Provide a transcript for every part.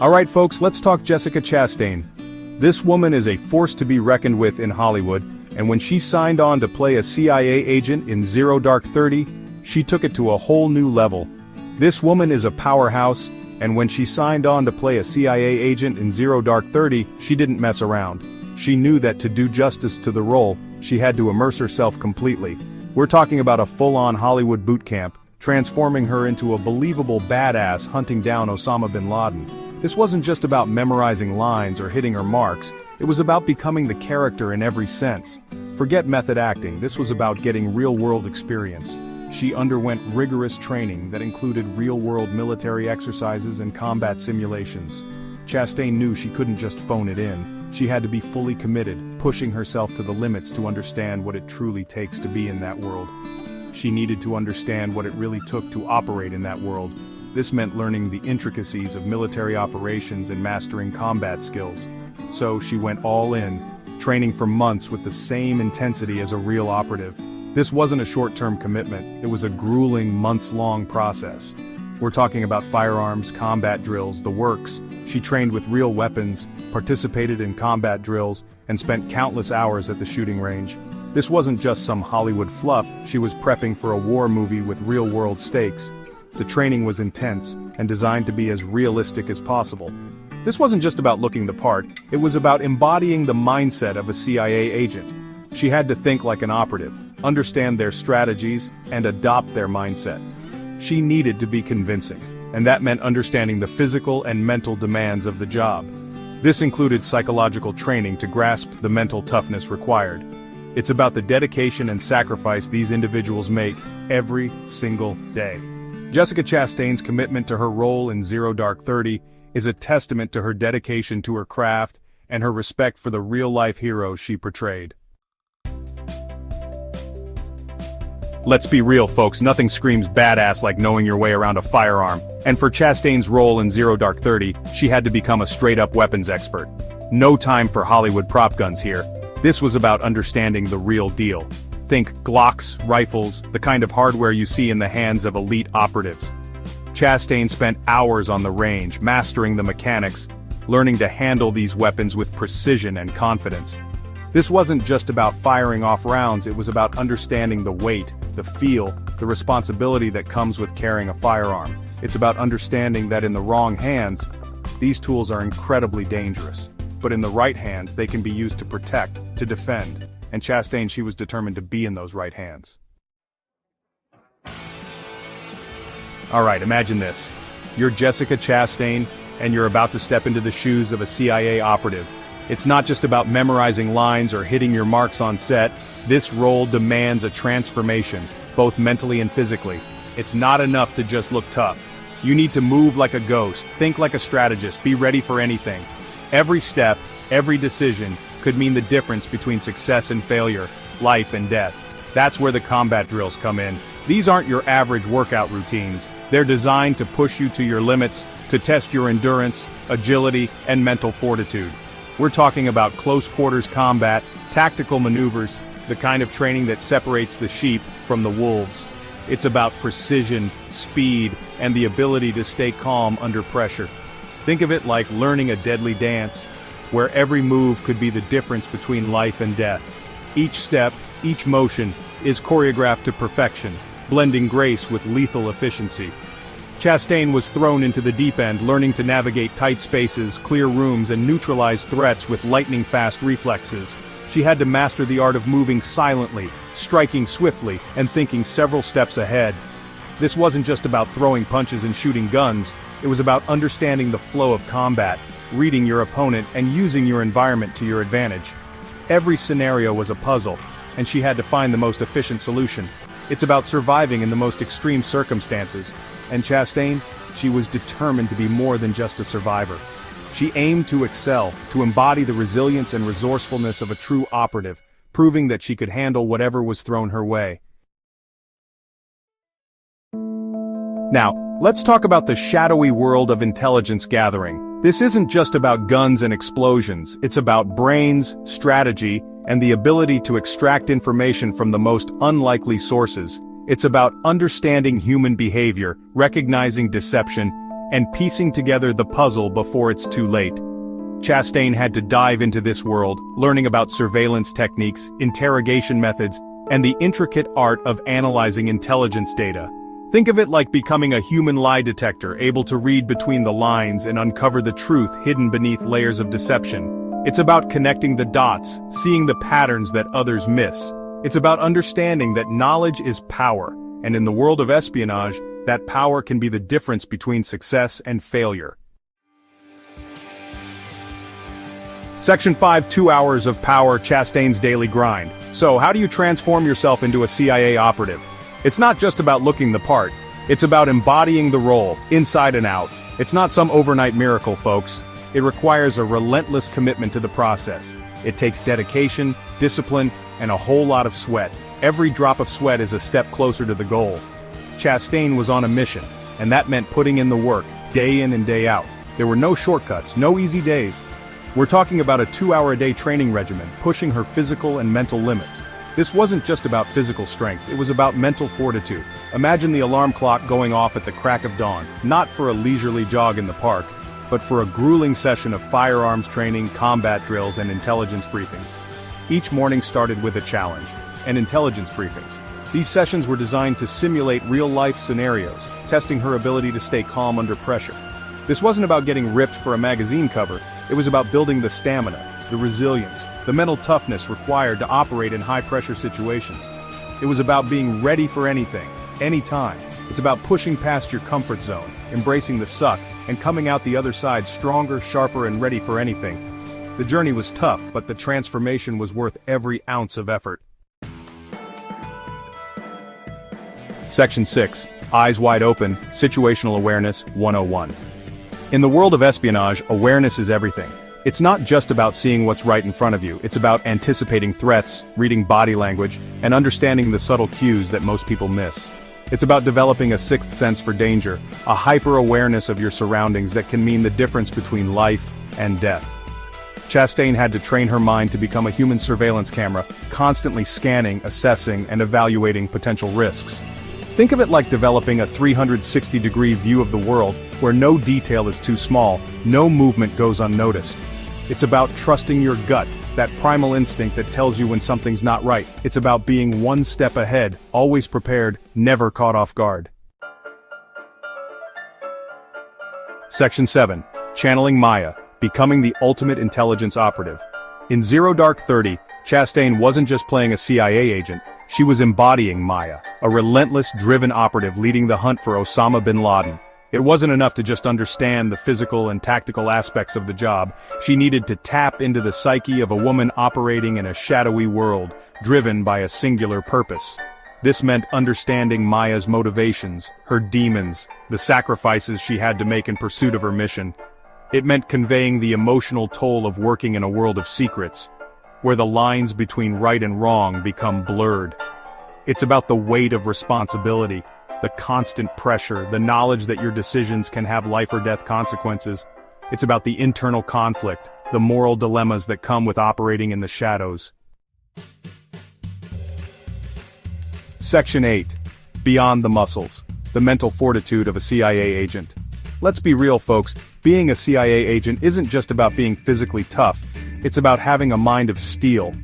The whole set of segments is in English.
Alright folks, let's talk Jessica Chastain. This woman is a force to be reckoned with in Hollywood, and when she signed on to play a CIA agent in Zero Dark 30, she took it to a whole new level. This woman is a powerhouse, and when she signed on to play a CIA agent in Zero Dark 30, she didn't mess around. She knew that to do justice to the role, she had to immerse herself completely. We're talking about a full-on Hollywood boot camp, transforming her into a believable badass hunting down Osama bin Laden. This wasn't just about memorizing lines or hitting her marks, it was about becoming the character in every sense. Forget method acting, this was about getting real-world experience. She underwent rigorous training that included real-world military exercises and combat simulations. Chastain knew she couldn't just phone it in, she had to be fully committed, pushing herself to the limits to understand what it truly takes to be in that world. She needed to understand what it really took to operate in that world. This meant learning the intricacies of military operations and mastering combat skills. So she went all in, training for months with the same intensity as a real operative. This wasn't a short-term commitment, it was a grueling months-long process. We're talking about firearms, combat drills, the works. She trained with real weapons, participated in combat drills, and spent countless hours at the shooting range. This wasn't just some Hollywood fluff, she was prepping for a war movie with real-world stakes. The training was intense, and designed to be as realistic as possible. This wasn't just about looking the part, it was about embodying the mindset of a CIA agent. She had to think like an operative, understand their strategies, and adopt their mindset. She needed to be convincing, and that meant understanding the physical and mental demands of the job. This included psychological training to grasp the mental toughness required. It's about the dedication and sacrifice these individuals make every single day. Jessica Chastain's commitment to her role in Zero Dark 30 is a testament to her dedication to her craft and her respect for the real-life heroes she portrayed. Let's be real folks, nothing screams badass like knowing your way around a firearm, and for Chastain's role in Zero Dark 30, she had to become a straight-up weapons expert. No time for Hollywood prop guns here. This was about understanding the real deal. Think Glocks, rifles, the kind of hardware you see in the hands of elite operatives. Chastain spent hours on the range, mastering the mechanics, learning to handle these weapons with precision and confidence. This wasn't just about firing off rounds, it was about understanding the weight, the feel, the responsibility that comes with carrying a firearm. It's about understanding that in the wrong hands, these tools are incredibly dangerous. But in the right hands, they can be used to protect, to defend. And Chastain, she was determined to be in those right hands. Alright, imagine this. You're Jessica Chastain, and you're about to step into the shoes of a CIA operative. It's not just about memorizing lines or hitting your marks on set. This role demands a transformation, both mentally and physically. It's not enough to just look tough. You need to move like a ghost, think like a strategist, be ready for anything. Every step, every decision, could mean the difference between success and failure, life and death. That's where the combat drills come in. These aren't your average workout routines. They're designed to push you to your limits, to test your endurance, agility, and mental fortitude. We're talking about close-quarters combat, tactical maneuvers, the kind of training that separates the sheep from the wolves. It's about precision, speed, and the ability to stay calm under pressure. Think of it like learning a deadly dance, where every move could be the difference between life and death. Each step, each motion, is choreographed to perfection, blending grace with lethal efficiency. Chastain was thrown into the deep end, learning to navigate tight spaces, clear rooms, and neutralize threats with lightning-fast reflexes. She had to master the art of moving silently, striking swiftly, and thinking several steps ahead. This wasn't just about throwing punches and shooting guns, it was about understanding the flow of combat, reading your opponent, and using your environment to your advantage. Every scenario was a puzzle, and she had to find the most efficient solution. It's about surviving in the most extreme circumstances. And Chastain, she was determined to be more than just a survivor. She aimed to excel, to embody the resilience and resourcefulness of a true operative, proving that she could handle whatever was thrown her way. Now, let's talk about the shadowy world of intelligence gathering. This isn't just about guns and explosions, it's about brains, strategy, and the ability to extract information from the most unlikely sources. It's about understanding human behavior, recognizing deception, and piecing together the puzzle before it's too late. Chastain had to dive into this world, learning about surveillance techniques, interrogation methods, and the intricate art of analyzing intelligence data. Think of it like becoming a human lie detector, able to read between the lines and uncover the truth hidden beneath layers of deception. It's about connecting the dots, seeing the patterns that others miss. It's about understanding that knowledge is power, and in the world of espionage, that power can be the difference between success and failure. Section 5: 2 hours of power, Chastain's daily grind. So, how do you transform yourself into a CIA operative? It's not just about looking the part. It's about embodying the role, inside and out. It's not some overnight miracle, folks. It requires a relentless commitment to the process. It takes dedication, discipline, and a whole lot of sweat. Every drop of sweat is a step closer to the goal. Chastain was on a mission, and that meant putting in the work, day in and day out. There were no shortcuts, no easy days. We're talking about a 2-hour-a-day training regimen, pushing her physical and mental limits. This wasn't just about physical strength, it was about mental fortitude. Imagine the alarm clock going off at the crack of dawn, not for a leisurely jog in the park, but for a grueling session of firearms training, combat drills, and intelligence briefings. Each morning started with a challenge, and intelligence briefings. These sessions were designed to simulate real-life scenarios, testing her ability to stay calm under pressure. This wasn't about getting ripped for a magazine cover, it was about building the stamina, the resilience, the mental toughness required to operate in high-pressure situations. It was about being ready for anything, anytime. It's about pushing past your comfort zone, embracing the suck, and coming out the other side stronger, sharper, and ready for anything. The journey was tough, but the transformation was worth every ounce of effort. Section 6: Eyes Wide Open, Situational Awareness 101. In the world of espionage, awareness is everything. It's not just about seeing what's right in front of you, it's about anticipating threats, reading body language, and understanding the subtle cues that most people miss. It's about developing a sixth sense for danger, a hyper-awareness of your surroundings that can mean the difference between life and death. Chastain had to train her mind to become a human surveillance camera, constantly scanning, assessing, and evaluating potential risks. Think of it like developing a 360-degree view of the world, where no detail is too small, no movement goes unnoticed. It's about trusting your gut, that primal instinct that tells you when something's not right. It's about being one step ahead, always prepared, never caught off guard. Section 7: Channeling Maya, Becoming the Ultimate Intelligence Operative. In Zero Dark 30, Chastain wasn't just playing a CIA agent, she was embodying Maya, a relentless, driven operative leading the hunt for Osama bin Laden. It wasn't enough to just understand the physical and tactical aspects of the job, she needed to tap into the psyche of a woman operating in a shadowy world, driven by a singular purpose. This meant understanding Maya's motivations, her demons, the sacrifices she had to make in pursuit of her mission. It meant conveying the emotional toll of working in a world of secrets, where the lines between right and wrong become blurred. It's about the weight of responsibility, the constant pressure, the knowledge that your decisions can have life or death consequences. It's about the internal conflict, the moral dilemmas that come with operating in the shadows. Section 8: Beyond the Muscles, the Mental Fortitude of a CIA Agent. Let's be real, folks, being a CIA agent isn't just about being physically tough, it's about having a mind of steel.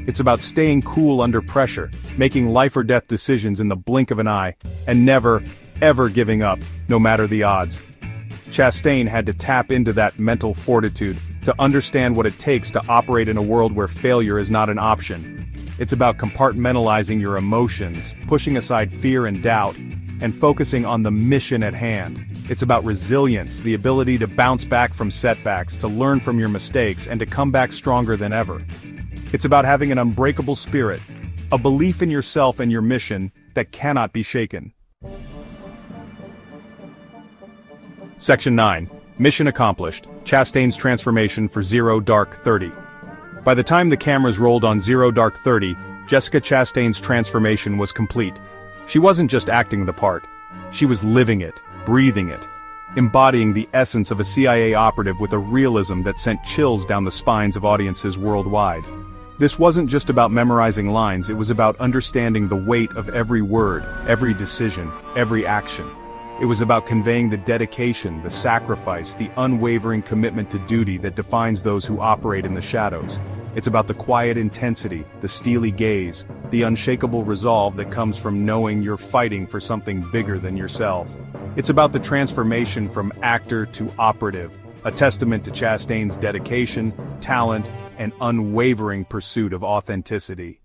It's about staying cool under pressure, making life-or-death decisions in the blink of an eye, and never, ever giving up, no matter the odds. Chastain had to tap into that mental fortitude to understand what it takes to operate in a world where failure is not an option. It's about compartmentalizing your emotions, pushing aside fear and doubt, and focusing on the mission at hand. It's about resilience, the ability to bounce back from setbacks, to learn from your mistakes, and to come back stronger than ever. It's about having an unbreakable spirit, a belief in yourself and your mission that cannot be shaken. Section 9: Mission Accomplished, Chastain's Transformation for Zero Dark 30. By the time the cameras rolled on Zero Dark 30, Jessica Chastain's transformation was complete. She wasn't just acting the part. She was living it, breathing it, embodying the essence of a CIA operative with a realism that sent chills down the spines of audiences worldwide. This wasn't just about memorizing lines, it was about understanding the weight of every word, every decision, every action. It was about conveying the dedication, the sacrifice, the unwavering commitment to duty that defines those who operate in the shadows. It's about the quiet intensity, the steely gaze, the unshakable resolve that comes from knowing you're fighting for something bigger than yourself. It's about the transformation from actor to operative, a testament to Chastain's dedication, talent, and unwavering pursuit of authenticity.